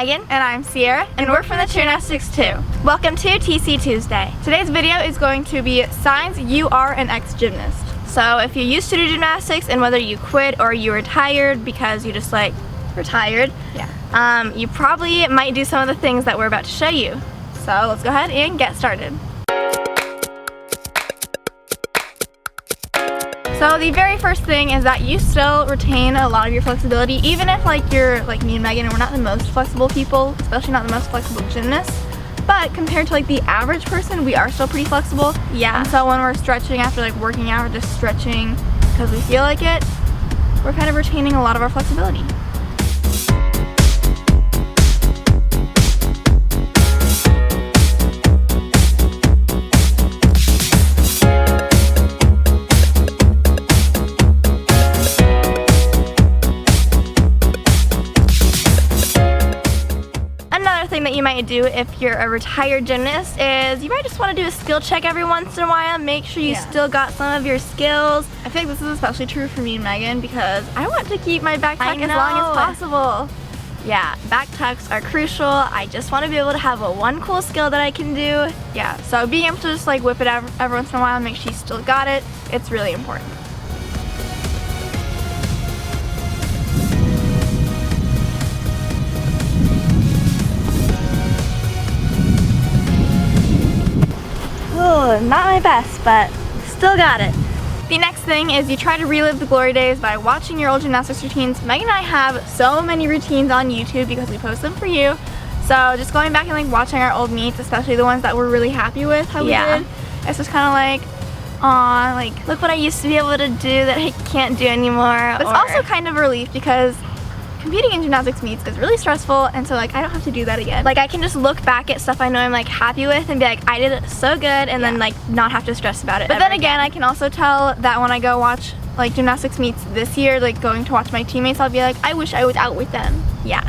Megan. And I'm Ciera. And we're from the Gymnastics 2. Welcome to TC Tuesday. Today's video is going to be signs you are an ex-gymnast. So if you used to do gymnastics and whether you quit or you retired because you just retired, you probably might do some of the things that we're about to show you. So let's go ahead and get started. So the very first thing is that you still retain a lot of your flexibility, even if you're like me and Megan and we're not the most flexible people, especially not the most flexible gymnasts. But compared to the average person, we are still pretty flexible. Yeah. And so when we're stretching after working out or just stretching because we feel like it, we're kind of retaining a lot of our flexibility. Thing that you might do if you're a retired gymnast is you might just want to do a skill check every once in a while, make sure you still got some of your skills. I think this is especially true for me and Megan because I want to keep my back tuck as long as possible. Yeah, back tucks are crucial. I just want to be able to have one cool skill that I can do. Yeah, so being able to just whip it out every once in a while and make sure you still got it, it's really important. Not my best, but still got it. The next thing is you try to relive the glory days by watching your old gymnastics routines. Megan and I have so many routines on YouTube because we post them for you. So just going back and watching our old meets, especially the ones that we're really happy with how we did, it's just kind of aw, look what I used to be able to do that I can't do anymore. But it's also kind of a relief because competing in gymnastics meets is really stressful, and so I don't have to do that again. I can just look back at stuff I know I'm happy with and be I did it so good, and then not have to stress about it. But then again, I can also tell that when I go watch gymnastics meets this year, going to watch my teammates, I'll be I wish I was out with them. Yeah.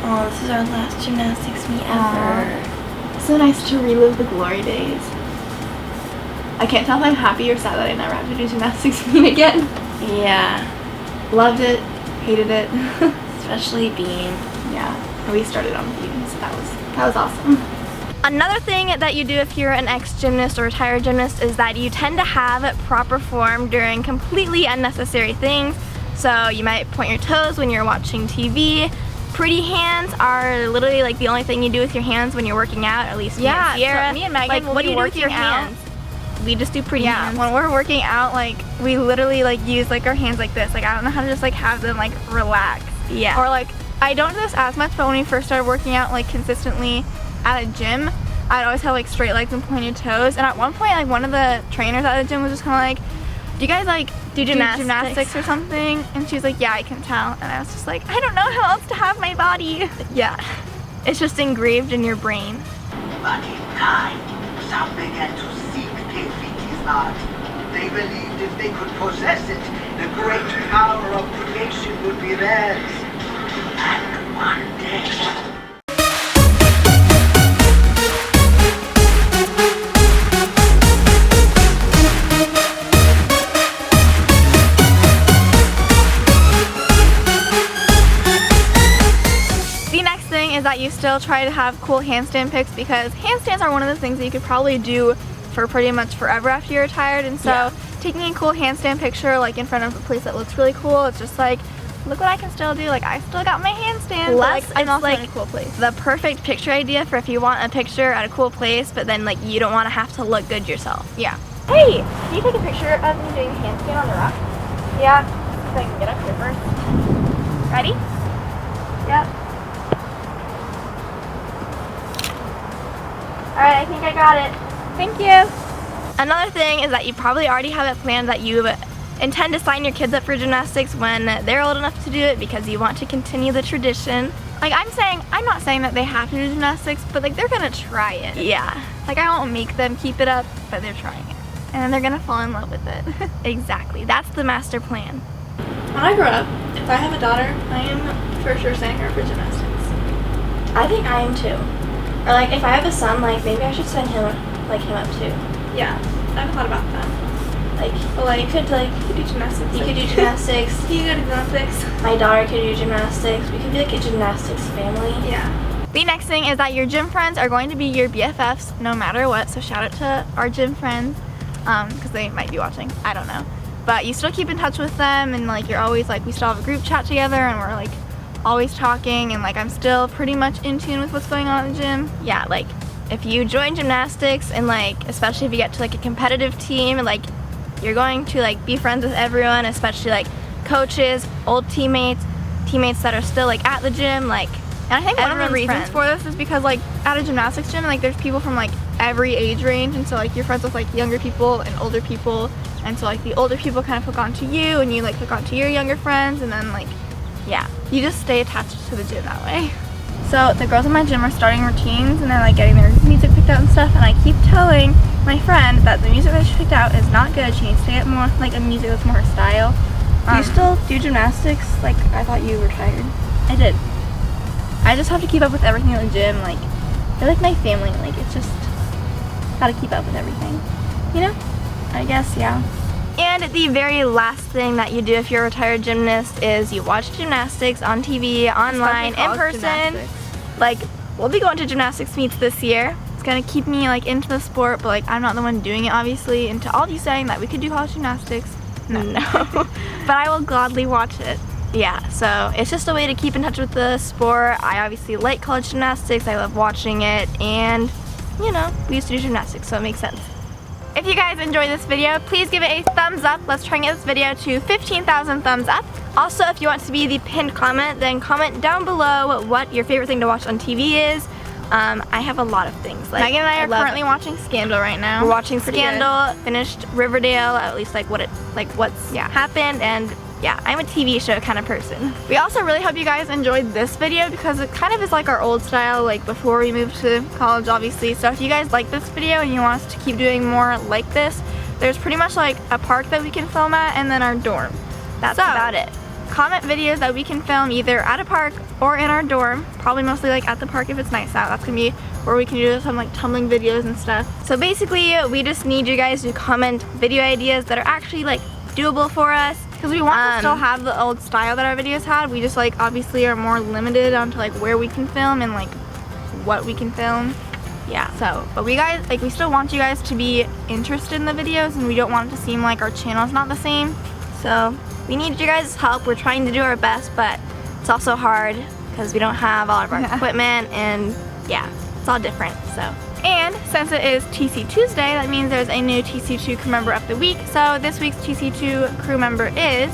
Oh, this is our last gymnastics meet ever. So nice to relive the glory days. I can't tell if I'm happy or sad that I never have to do gymnastics meet again. Yeah. Loved it. Hated it. Especially beam. Yeah, we started on beam, so that was awesome. Another thing that you do if you're an ex-gymnast or retired gymnast is that you tend to have proper form during completely unnecessary things. So you might point your toes when you're watching TV. Pretty hands are literally the only thing you do with your hands when you're working out, at least yeah, Ciera. So me and Megan what do you do with your out. hands? We just do pretty hands. When we're working out, we literally use our hands like this. I don't know how to just have them relax. Yeah. Or I don't do this as much, but when we first started working out consistently at a gym, I'd always have straight legs and pointed toes. And at one point, one of the trainers at the gym was just kind of do you guys do gymnastics or something? And she's yeah, I can tell. And I was just I don't know how else to have my body. Yeah. It's just engraved in your brain. But in time, some began to seek Tefiti's art. They believed if they could possess it, the great power of creation would be theirs. And one day... is that you still try to have cool handstand pics because handstands are one of the things that you could probably do for pretty much forever after you're retired, and so taking a cool handstand picture in front of a place that looks really cool, it's just look what I can still do, I still got my handstand. I'm also in a cool place. The perfect picture idea for if you want a picture at a cool place but then you don't want to have to look good yourself. Yeah. Hey, can you take a picture of me doing a handstand on the rock? Yeah. So I can get up here first. Ready? Yep. Alright, I think I got it. Thank you. Another thing is that you probably already have it planned that you intend to sign your kids up for gymnastics when they're old enough to do it because you want to continue the tradition. I'm not saying that they have to do gymnastics, but they're gonna try it. Yeah. I won't make them keep it up, but they're trying it. And then they're gonna fall in love with it. Exactly. That's the master plan. When I grow up, if I have a daughter, I am for sure signing her up for gymnastics. I think I am too. Or if I have a son, maybe I should send him up too. Yeah, I've thought about that. Like you could do gymnastics. You could do gymnastics. You could do gymnastics. My daughter could do gymnastics. We could be like a gymnastics family. Yeah. The next thing is that your gym friends are going to be your BFFs no matter what. So shout out to our gym friends, because they might be watching. I don't know. But you still keep in touch with them, and like you're always like, we still have a group chat together, and we're like always talking, and like I'm still pretty much in tune with what's going on at the gym. Yeah, like if you join gymnastics, and like especially if you get to like a competitive team, and like you're going to like be friends with everyone, especially like coaches, old teammates that are still like at the gym, like. And I think one of the Everyone's reasons friends. for this is because like at a gymnastics gym, like there's people from like every age range, and so like you're friends with like younger people and older people, and so like the older people kind of hook onto you, and you like hook onto your younger friends, and then like, yeah, you just stay attached to the gym that way. So the girls in my gym are starting routines, and they're like getting their music picked out and stuff, and I keep telling my friend that the music that she picked out is not good. She needs to get more like a music that's more her style. Do you still do gymnastics? Like I thought you retired. I did. I just have to keep up with everything at the gym. Like, they're like my family. Like, it's just gotta keep up with everything. You know? I guess, yeah. And the very last thing that you do if you're a retired gymnast is you watch gymnastics on TV, online, in college person. gymnastics. Like, we'll be going to gymnastics meets this year. It's gonna keep me like into the sport, but like I'm not the one doing it, obviously. And to all of you saying that we could do college gymnastics, no. But I will gladly watch it. Yeah, so it's just a way to keep in touch with the sport. I obviously like college gymnastics. I love watching it, and you know, we used to do gymnastics, so it makes sense. If you guys enjoyed this video, please give it a thumbs up. Let's try and get this video to 15,000 thumbs up. Also, if you want to be the pinned comment, then comment down below what your favorite thing to watch on TV is. I have a lot of things. Like, Megan and I are love- currently watching Scandal right now. We're watching Pretty Scandal, finished Riverdale, at least like what's happened, and yeah, I'm a TV show kind of person. We also really hope you guys enjoyed this video because it kind of is like our old style, like before we moved to college, obviously. So if you guys like this video and you want us to keep doing more like this, there's pretty much like a park that we can film at, and then our dorm. That's about it. Comment videos that we can film either at a park or in our dorm. Probably mostly like at the park if it's nice out. That's gonna be where we can do some like tumbling videos and stuff. So basically, we just need you guys to comment video ideas that are actually like doable for us. Because we want to still have the old style that our videos had. We just like obviously are more limited onto like where we can film and like what we can film. Yeah, so, but we still want you guys to be interested in the videos, and we don't want it to seem like our channel is not the same. So we need you guys' help. We're trying to do our best, but it's also hard because we don't have all of our equipment, and yeah, it's all different, so. And since it is TC Tuesday, that means there's a new TC2 crew member of the week. So this week's TC2 crew member is...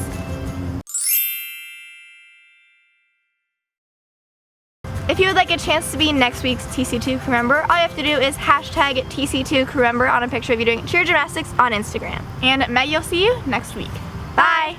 If you would like a chance to be next week's TC2 crew member, all you have to do is hashtag TC2 crew member on a picture of you doing cheer gymnastics on Instagram. And Maggie will see you next week. Bye!